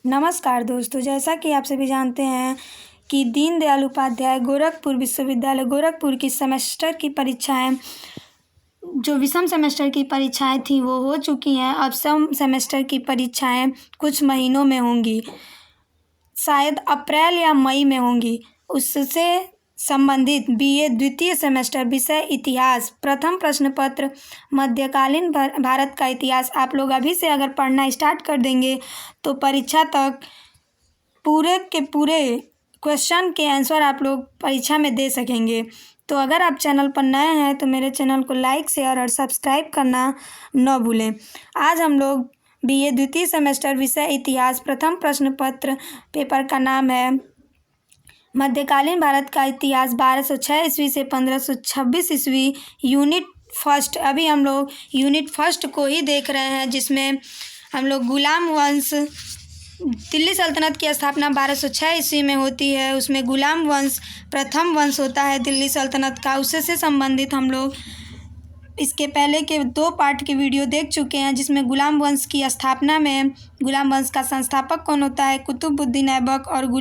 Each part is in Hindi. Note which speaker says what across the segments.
Speaker 1: नमस्कार दोस्तों, जैसा कि आप सभी जानते हैं कि दीनदयाल उपाध्याय गोरखपुर विश्वविद्यालय गोरखपुर की सेमेस्टर की परीक्षाएं जो विषम सेमेस्टर की परीक्षाएं थी वो हो चुकी हैं। अब सम सेमेस्टर की परीक्षाएं कुछ महीनों में होंगी, शायद अप्रैल या मई में होंगी। उससे संबंधित बीए द्वितीय सेमेस्टर विषय इतिहास प्रथम प्रश्न पत्र मध्यकालीन भारत का इतिहास आप लोग अभी से अगर पढ़ना स्टार्ट कर देंगे तो परीक्षा तक पूरे के पूरे क्वेश्चन के आंसर आप लोग परीक्षा में दे सकेंगे। तो अगर आप चैनल पर नए हैं तो मेरे चैनल को लाइक शेयर और सब्सक्राइब करना न भूलें। आज हम लोग बीए द्वितीय सेमेस्टर विषय इतिहास प्रथम प्रश्न पत्र पेपर का नाम है मध्यकालीन भारत का इतिहास 1206 ईस्वी से 1526 ईस्वी, यूनिट फर्स्ट। अभी हम लोग यूनिट फर्स्ट को ही देख रहे हैं, जिसमें हम लोग गुलाम वंश, दिल्ली सल्तनत की स्थापना 1206 ईस्वी में होती है। उसमें गुलाम वंश प्रथम वंश होता है दिल्ली सल्तनत का। उससे संबंधित हम लोग इसके पहले के 2 पार्ट की वीडियो देख चुके हैं, जिसमें गुलाम वंश की स्थापना में गुलाम वंश का संस्थापक कौन होता है, कुतुबुद्दीन ऐबक, और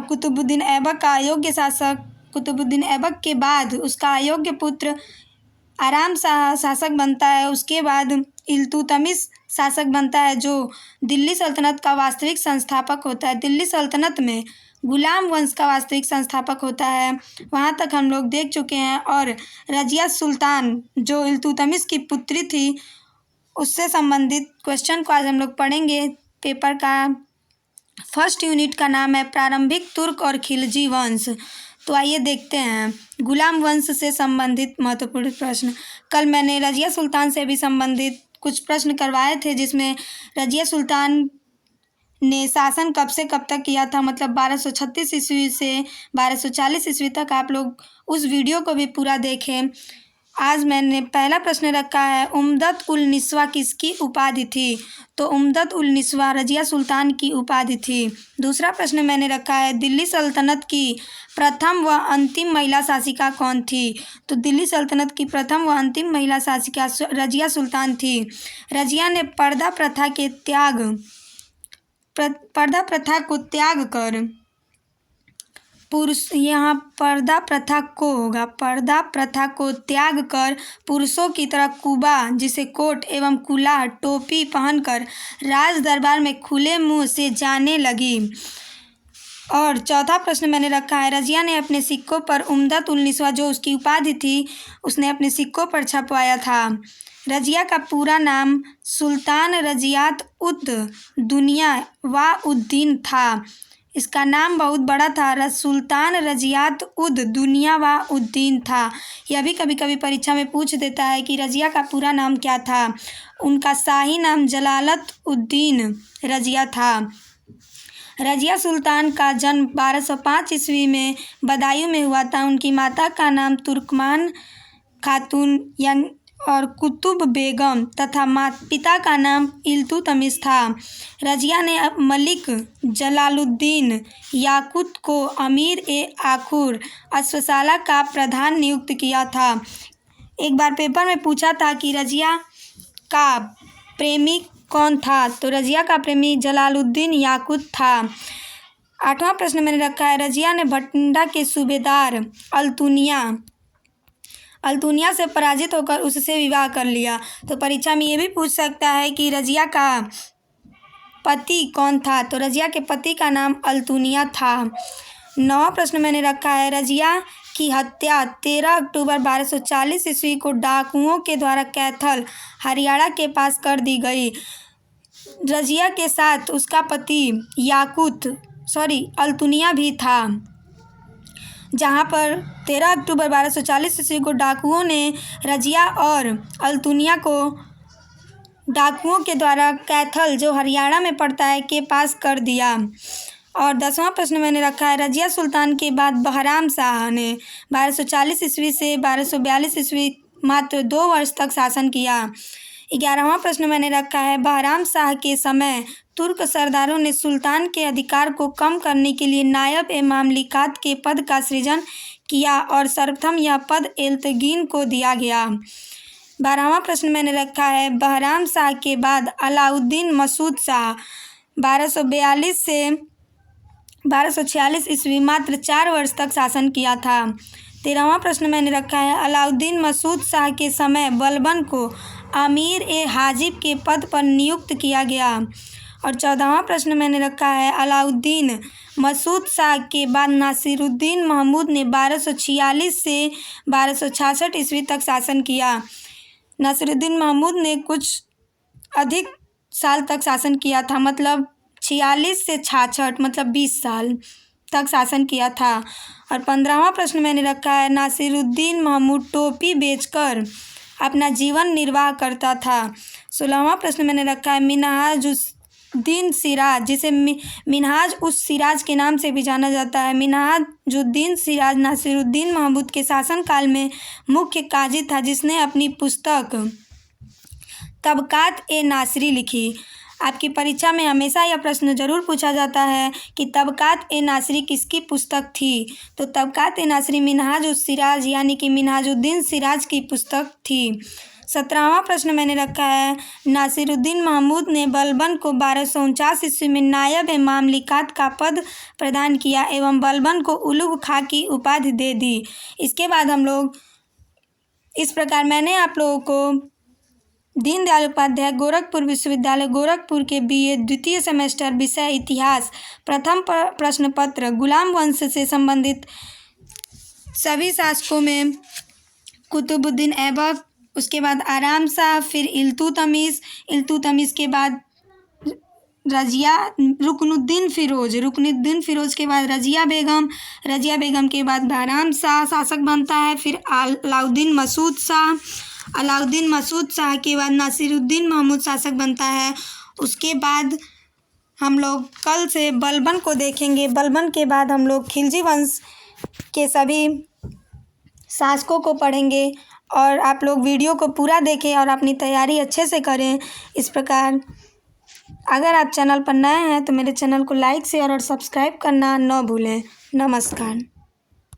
Speaker 1: कुतुबुद्दीन ऐबक का अयोग्य शासक, कुतुबुद्दीन ऐबक के बाद उसका अयोग्य पुत्र आराम शासक बनता है। उसके बाद इल्तुतमिश शासक बनता है, जो दिल्ली सल्तनत का वास्तविक संस्थापक होता है। दिल्ली सल्तनत में गुलाम वंश का वास्तविक संस्थापक होता है। वहाँ तक हम लोग देख चुके हैं। और रजिया सुल्तान जो इल्तुतमिश की पुत्री थी, उससे संबंधित क्वेश्चन को आज हम लोग पढ़ेंगे। पेपर का फर्स्ट यूनिट का नाम है प्रारंभिक तुर्क और खिलजी वंश। तो आइए देखते हैं गुलाम वंश से संबंधित महत्वपूर्ण प्रश्न। कल मैंने रजिया सुल्तान से भी संबंधित कुछ प्रश्न करवाए थे, जिसमें रजिया सुल्तान ने शासन कब से कब तक किया था, मतलब 1236 ईस्वी से 1240 ईस्वी तक। आप लोग उस वीडियो को भी पूरा देखें। आज मैंने पहला प्रश्न रखा है, उम्दत उल निस्वा किसकी उपाधि थी? तो उम्दत उल निस्वा रजिया सुल्तान की उपाधि थी। दूसरा प्रश्न मैंने रखा है, दिल्ली सल्तनत की प्रथम व अंतिम महिला शासिका कौन थी? तो दिल्ली सल्तनत की प्रथम व अंतिम महिला शासिका रजिया सुल्तान थी। रजिया ने पर्दा प्रथा को त्याग कर पर्दा प्रथा को त्याग कर पुरुषों की तरह कुबा, जिसे कोट एवं कुलाह टोपी पहनकर राज दरबार में खुले मुंह से जाने लगी। और चौथा प्रश्न मैंने रखा है, रजिया ने अपने सिक्कों पर उम्दत उल निस्वा जो उसकी उपाधि थी, उसने अपने सिक्कों पर छपवाया था। रजिया का पूरा नाम सुल्तान रजियात उद दुनिया वा उद्दीन था। इसका नाम बहुत बड़ा था, सुल्तान रजियात उद दुनिया वा उद्दीन था। यह भी कभी कभी परीक्षा में पूछ देता है कि रजिया का पूरा नाम क्या था। उनका शाही नाम जलालत उद्दीन रजिया था। रजिया सुल्तान का जन्म 1205 ईस्वी में बदायूं में हुआ था। उनकी माता का नाम तुर्कमान खातून और कुतुब बेगम तथा पिता का नाम इल्तुतमिश था। रजिया ने मलिक जलालुद्दीन याकुत को अमीर ए आखुर अश्वशाला का प्रधान नियुक्त किया था। एक बार पेपर में पूछा था कि रजिया का प्रेमी कौन था, तो रजिया का प्रेमी जलालुद्दीन याकुत था। 8वां प्रश्न मैंने रखा है, रजिया ने भटिंडा के सूबेदार अल्तुनिया से पराजित होकर उससे विवाह कर लिया। तो परीक्षा में ये भी पूछ सकता है कि रजिया का पति कौन था, तो रजिया के पति का नाम अल्तुनिया था। 9वां प्रश्न मैंने रखा है, रजिया की हत्या 13 अक्टूबर 1240 ईस्वी को डाकुओं के द्वारा कैथल हरियाणा के पास कर दी गई। रजिया के साथ उसका पति अल्तुनिया भी था। जहाँ पर 13 अक्टूबर 1240 ईस्वी को डाकुओं ने रजिया और अल्तुनिया को डाकुओं के द्वारा कैथल, जो हरियाणा में पड़ता है, के पास कर दिया। और 10वां प्रश्न मैंने रखा है, रजिया सुल्तान के बाद बहराम शाह ने 1240 ईस्वी से 1242 ईस्वी मात्र 2 वर्ष तक शासन किया। 11वां प्रश्न मैंने रखा है, बहराम शाह के समय तुर्क सरदारों ने सुल्तान के अधिकार को कम करने के लिए नायब ए मामलिकात के पद का सृजन किया और सर्वप्रथम यह पद एल्तुगिन को दिया गया। 12वां प्रश्न मैंने रखा है, बहराम शाह के बाद अलाउद्दीन मसूद शाह 1242 से 1246 ईस्वी मात्र 4 वर्ष तक शासन किया था। 13वां प्रश्न मैंने रखा है, अलाउद्दीन मसूद शाह के समय बलबन को अमीर ए हाजिब के पद पर नियुक्त किया गया। और 14वां प्रश्न मैंने रखा है, अलाउद्दीन मसूद शाह के बाद नासिरुद्दीन महमूद ने 1246 से 1266 ईस्वी तक शासन किया। नासिरुद्दीन महमूद ने कुछ अधिक साल तक शासन किया था, मतलब 46 से 66 मतलब 20 साल तक शासन किया था। और 15वां प्रश्न मैंने रखा है, नासिरुद्दीन महमूद टोपी बेचकर अपना जीवन निर्वाह करता था। 16वां प्रश्न मैंने रखा है, मिन्हाजुद्दीन सिराज, जिसे मिन्हाज उस सिराज के नाम से भी जाना जाता है, मिन्हाजुद्दीन सिराज नासिरुद्दीन महमूद के शासनकाल में मुख्य काजी था, जिसने अपनी पुस्तक तबकात ए नासिरी लिखी। आपकी परीक्षा में हमेशा यह प्रश्न जरूर पूछा जाता है कि तबकात ए नासिरी किसकी पुस्तक थी। तो तबकात ए नासिरी मिन्हाज उस सिराज यानी कि मिन्हाजुद्दीन सिराज की पुस्तक थी। 17वां प्रश्न मैंने रखा है, नासिरुद्दीन महमूद ने बलबन को 1249 ईस्वी में नायब ए मामलिकात का पद प्रदान किया एवं बलबन को उलुग खां की उपाधि दे दी। इसके बाद हम लोग इस प्रकार मैंने आप लोगों को दीनदयाल उपाध्याय गोरखपुर विश्वविद्यालय गोरखपुर के बीए द्वितीय सेमेस्टर विषय इतिहास प्रथम प्रश्न पत्र गुलाम वंश से संबंधित सभी शासकों में कुतुबुद्दीन ऐबक, उसके बाद आराम शाह, फिर इल्तुतमिश के बाद रुकनुद्दीन फिरोज के बाद रजिया बेगम के बाद बहराम शाह शासक बनता है। फिर अलाउद्दीन मसूद शाह के बाद नासिरुद्दीन महमूद शासक बनता है। उसके बाद हम लोग कल से बलबन को देखेंगे। बलबन के बाद हम लोग खिलजी वंश के सभी शासकों को पढ़ेंगे। और आप लोग वीडियो को पूरा देखें और अपनी तैयारी अच्छे से करें। इस प्रकार अगर आप चैनल पर नए हैं तो मेरे चैनल को लाइक, शेयर और सब्सक्राइब करना न भूलें। नमस्कार।